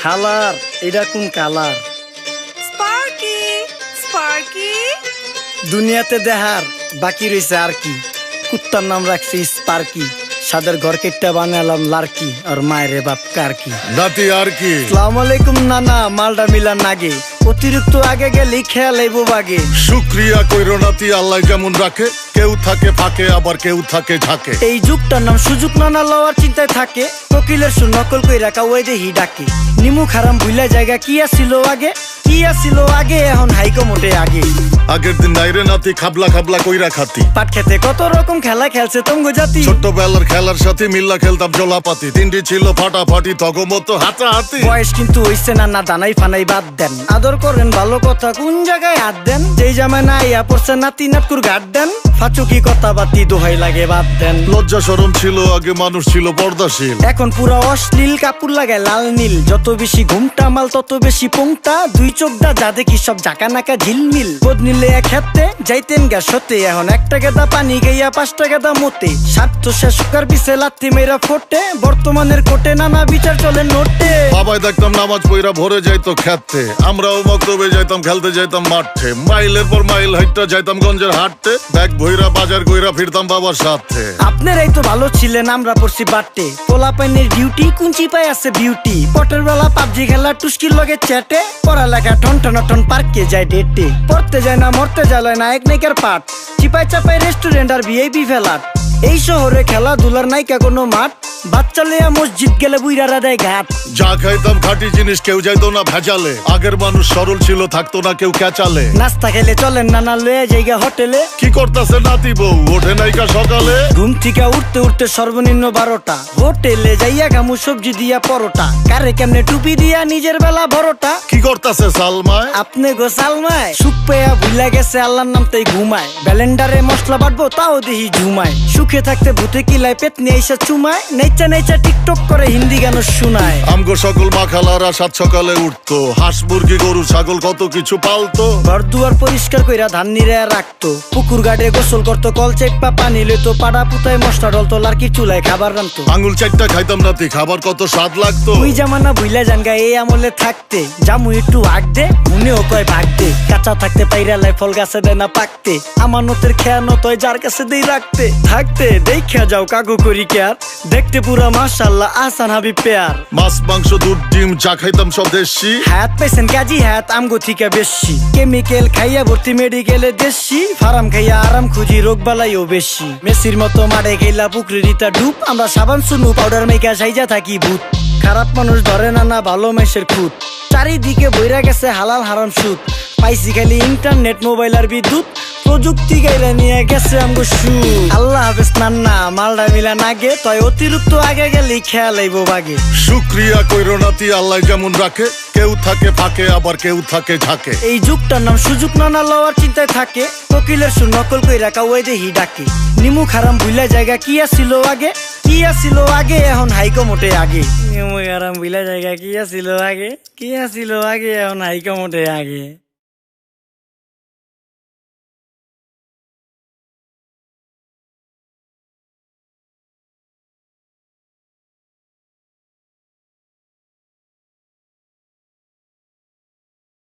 হালার এটা কোন কালার? স্পার্কি স্পার্কি দুনিয়াতে দেহার বাকি রয়েছে আর কি। কুত্তার নাম রাখছি স্পার্কি, সাদের ঘর কেটটা বানালাম লার্কি, আর মায়ের বাপ কারকি। নাতি আর কি? আসসালামু আলাইকুম নানা, মালডা মিলার নাগে, অতিরিক্ত আগে গেলে খেয়াল আইব বাগে। শুক্রিয়া কইরো নাতি, আল্লাহ যেমন রাখে, কেউ থাকে ফাঁকে আবার কেউ থাকে ঝাঁকে। এই যুগটার নাম সুযোগ, নানা লওয়ার চিন্তায় থাকে, কোকিলের সুর নকল কই রাখা ওই দেহি ডাকে। নিমু খারাম ভুলা জায়গা কি আসিল আগে, কি আসিল আগে, এখন হাইকো মোটে আগে। আগের দিন নাইরে নাতি খাবলা খাবলা কইরা খাতি, পাট খেতে কত রকম খেলা খেলছে তঙ্গ জাতি। ছোট্টবেলার খেলার সাথে মিল্লা খেলতাম জলাপাতি, তিনটি ছিল ফাটাফাটি তগমতো হাতাহাতি। বয়স কিন্তু হইছে না, না দানাই ফানাই বাদ দেন, আদর করেন ভালো কথা কোন জায়গায় হাত দেন। যেই জামায় না ইয়া পড়ছে নাতি নাটকুর গাট দেন, ফাচুকি কথা বাতি দোহাই লাগে বাদ দেন। লজ্জা শরম ছিল আগে, মানুষ ছিল পর্দাশীল, এখন পুরা অশ্লীল, কাপড় লাগায় লাল নীল। যত বেশি ঘুমটা মাল তত বেশি পোংটা, দুই চোখটা যা দেখি সব জাকা নাকা ঝিলমিল। বোধ নিলে এক হাতে যাইতেন গা সতে, এখন একটা গেদা পানি গাইয়া 5টা গেদা মতে। স্বার্থ শেষকার বিছে লাথি মেয়েরা ফোটে, বর্তমানের কোটে নানা বিচার চলে নোটে। বাবাই দেখতাম নামাজ পইরা ভরে যাইতো খেতে, আমরাও মক্তবে যাইতাম, খেলতে যাইতাম মাঠে। মাইলের পর মাইল হাইটটা যাইতাম গঞ্জের হাটতে, ব্যাগ ভইরা বাজার কইরা ফিরতাম বাবার সাথে। আপনারাই তো ভালো ছিলেন, আমরা পড়ছি বাটে। পোলা পাইনের ডিউটি কুঞ্চি পাই আছে বিউটি, পটের বেলা পাবজি খেলা টুস্কির লগে চ্যাটে। পড়ালেখা ঠন ঠন ঠন পার্কে যায় ডেটে, পড়তে যায় না মরতে যায় না এক নাইকার পাট। চিপাই চাপাই রেস্টুরেন্ট আর ভিআইপি ফেলাট, এই শহরে খেলাধুলার নাইকা কোনো মাঠ। বাচ্চা লেয়া মসজিদ গেলে বুইরারা দেয় ঘাট। যা খাইতাম খাঁটি জিনিস, কেউ যাইতো না ভেজালে। আগের মানুষ সরল ছিল, থাকতো না কেউ ক্যাচালে। নাস্তা খেলে চলেন নানা লয়ে জায়গা হোটেলে। কি করতাছে নাতি বউ, ওঠে নাইকা সকালে। ঘুম থেকে উঠতে উঠতে সর্বনিম্ন 12টা, হোটেলে যাইয়া গামু সবজি দিয়া পরোটা। কারে কেমনে টুপি দিয়া নিজের বেলা বড়টা। কি করতাছে সালমায়? আপনি গোসালমায় সুখ পেয়া ভুলা গেছে আল্লাহর নাম তাই ঘুমায়। ব্যালেন্ডারে মশলা বাটবো তাও দেহি ঝুমায়, সুখে থাকতে ভূতে কিলায় পেট নিয়ে এসে চুমায়। নেচা নেচা টিকটক করে হিন্দি গান শোনায়। আমগো সকল মাখালারা সাত সকালে উঠতো, হাঁস মুরগি গরু ছাগল কত কিছু পালতো। ঘর দুয়ার পরিষ্কার কইরা ধান নিরে রাখতো, পুকুর গাড়ে গোসল করতো, কল চেপা পানি লইতো, পাড়া পুতায় মশলা ডলতো, লার্কি চুলায় খাবার রান্তো। আঙুল চারটা খাইতাম নাতি, খাবার কত স্বাদ লাগতো। ওই জামানা ভুইলা জানগা এই আমলে থাকতে, জামু একটু আগ দে মনেও কয় ভাগ দে। কাঁচা থাকতে পাইরালায় ফল গাছে দেয় না পাকতে, আমানতের খেয়ানত হয় যার কাছে দেই রাখতে। থাকতে দেখা যাও কাগু করি কেয়ার, দেখতে পুরা মাশাআল্লাহ আসান হাবি পেয়ার। মাছ মাংস দুধ ডিম যা খাইতাম সব দেশি, হাত পেছেন কাজী হাত আমগো থিকা বেশি। কেমিক্যাল খাইয়া ভর্তি মেডিকেলে দেশি, ফার্ম খাইয়া আরাম খুঁজি রোগ বালাইও বেশি। মেসির মতো মারে গেলা পুকুরে রিতা ডুব, আমরা সাবান সুনু পাউডার মেকা সাইজা থাকি ভূত। খারাপ মানুষ ধরে না না ভালো মেসের খুঁত, চারিদিকে বইরা গেছে হালাল হারাম সুদ। পাইছি খালি ইন্টারনেট মোবাইল আর বিদ্যুৎ, প্রযুক্তি গাইলা নিয়ে গেছে আমগো সু। আল্লাহ হাফেজ নান্না, মালডা মিলা নাগে, তয় অতিরিক্ত আগে গেলে খেয়াল আইব বাগে। শুক্রিয়া কইরো নাতি, আল্লাহ যেমন রাখে, কেউ থাকে ফাঁকে আবার কেউ থাকে ঝাঁকে। এই যুগটার নাম সুযোগ, নানা লওয়ার চিন্তায় থাকে, কোকিলের সুর নকল কই রাখা ওই দেহি ডাকে। নিমু খারাম ভুলা জায়গা কি আসিল আগে, কি আসিল আগে, এখন হাইকো মোটে আগে। নিমু খারাম ভুলা জায়গা কি আসিল আগে, কি আসিল আগে, এখন হাইকো মোটে আগে।